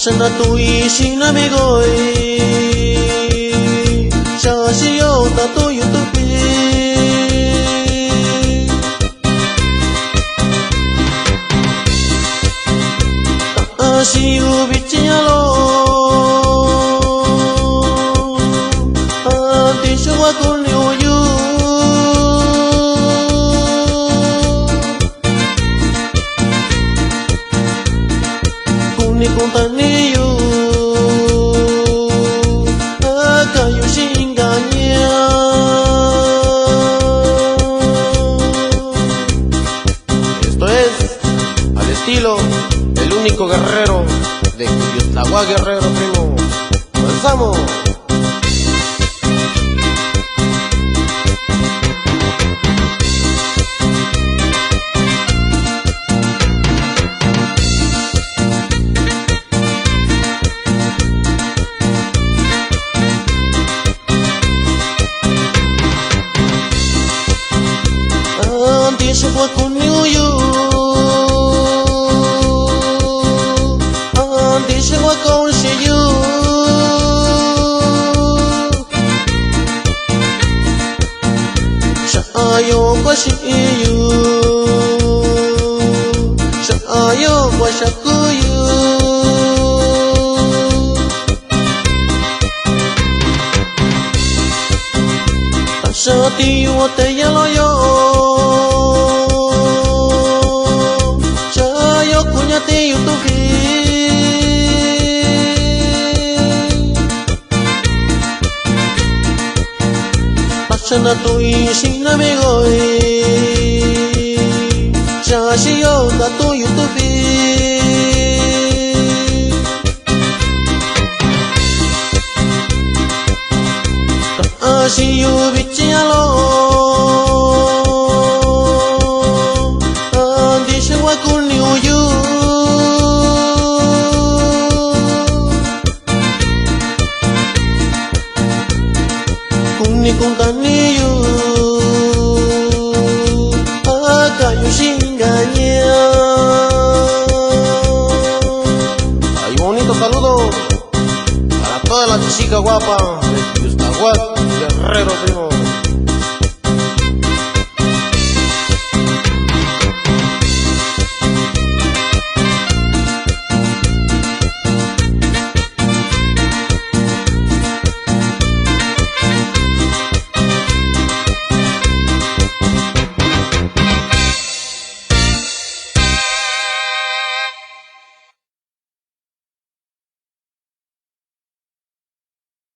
Sana tui sinamigoi Shashiyo tato yutupi Asiu bichialo Antisho wa kunliuyu Kuni kuntaniyu Akayu shinganya Esto es al estilo El Único Guerrero de Cuyutlagua Guerrero, primo. ¡Avanzamos! Antes fue conmigo yo Antes fue con yo Sha'ayo kwa shi'yu Sha'ayo kwa shakuyu Sha'ati wa te yalo yo Sha'ayo kunya te yutuki Sana tui sinamigoi